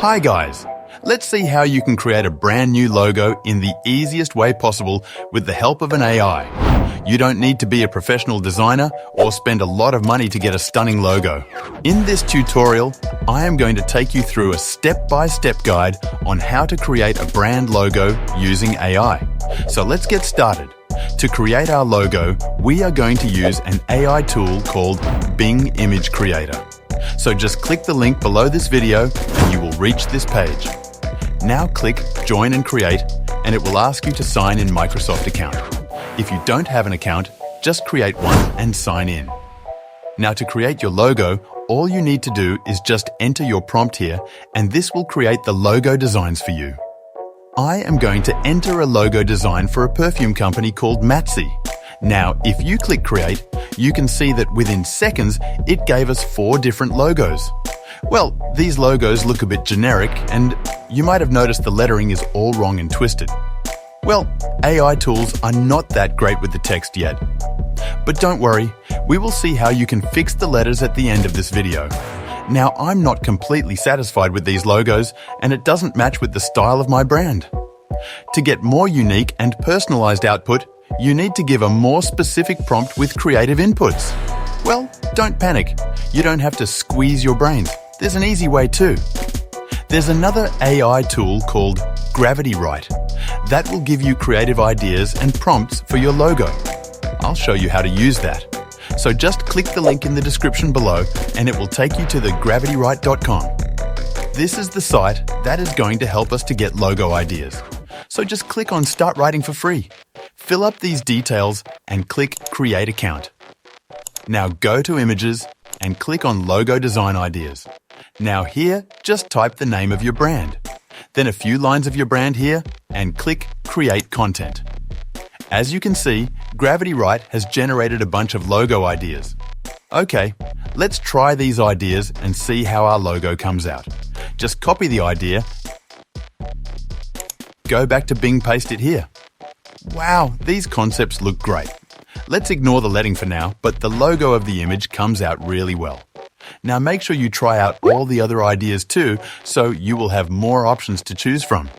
Hi guys! Let's see how you can create a brand new logo in the easiest way possible with the help of an AI. You don't need to be a professional designer or spend a lot of money to get a stunning logo. In this tutorial, I am going to take you through a step-by-step guide on how to create a brand logo using AI. So let's get started. To create our logo, we are going to use an AI tool called Bing Image Creator. So just click the link below this video and you will reach this page. Now click Join and Create and it will ask you to sign in Microsoft account. If you don't have an account, just create one and sign in. Now to create your logo, all you need to do is just enter your prompt here and this will create the logo designs for you. I am going to enter a logo design for a perfume company called Matzi. Now, if you click Create, you can see that within seconds, it gave us 4 different logos. Well, these logos look a bit generic, and you might have noticed the lettering is all wrong and twisted. Well, AI tools are not that great with the text yet. But don't worry, we will see how you can fix the letters at the end of this video. Now, I'm not completely satisfied with these logos, and it doesn't match with the style of my brand. To get more unique and personalized output, you need to give a more specific prompt with creative inputs. Well, don't panic. You don't have to squeeze your brains. There's an easy way too. There's another AI tool called Gravity Write. That will give you creative ideas and prompts for your logo. I'll show you how to use that. So just click the link in the description below and it will take you to the gravitywrite.com. This is the site that is going to help us to get logo ideas. So just click on Start Writing for free. Fill up these details and click Create Account. Now go to Images and click on Logo Design Ideas. Now here, just type the name of your brand. Then a few lines of your brand here and click Create Content. As you can see, Gravity Write has generated a bunch of logo ideas. Okay, let's try these ideas and see how our logo comes out. Just copy the idea, go back to Bing, paste it here. Wow, these concepts look great. Let's ignore the lettering for now, but the logo of the image comes out really well. Now make sure you try out all the other ideas too, so you will have more options to choose from.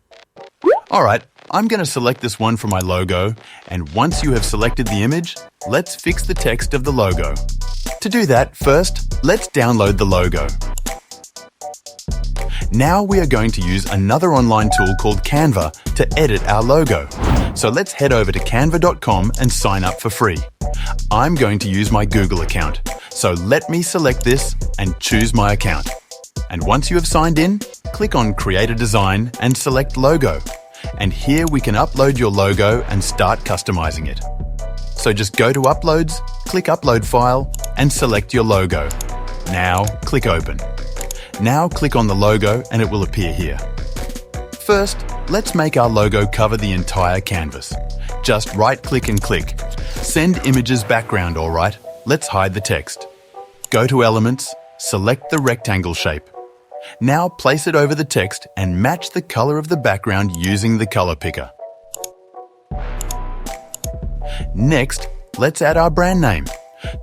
Alright, I'm going to select this one for my logo, and once you have selected the image, let's fix the text of the logo. To do that, first, let's download the logo. Now we are going to use another online tool called Canva to edit our logo. So let's head over to canva.com and sign up for free. I'm going to use my Google account. So let me select this and choose my account. And once you have signed in, click on Create a Design and select Logo. And here we can upload your logo and start customizing it. So just go to Uploads, click Upload File and select your logo. Now click Open. Now click on the logo and it will appear here. First, let's make our logo cover the entire canvas. Just right-click and click. Send images background, alright. Let's hide the text. Go to Elements, select the rectangle shape. Now place it over the text and match the color of the background using the color picker. Next, let's add our brand name.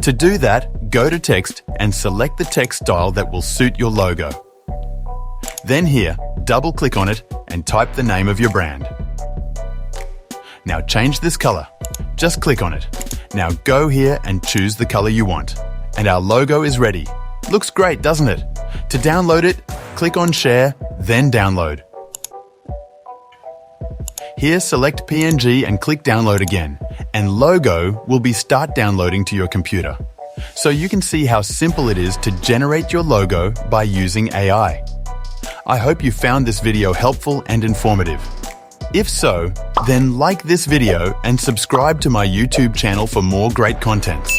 To do that, go to Text and select the text style that will suit your logo. Then here, double-click on it and type the name of your brand. Now change this color. Just click on it. Now go here and choose the color you want. And our logo is ready. Looks great, doesn't it? To download it, click on Share, then Download. Here select PNG and click Download again, and Logo will be start downloading to your computer. So you can see how simple it is to generate your logo by using AI. I hope you found this video helpful and informative. If so, then like this video and subscribe to my YouTube channel for more great contents.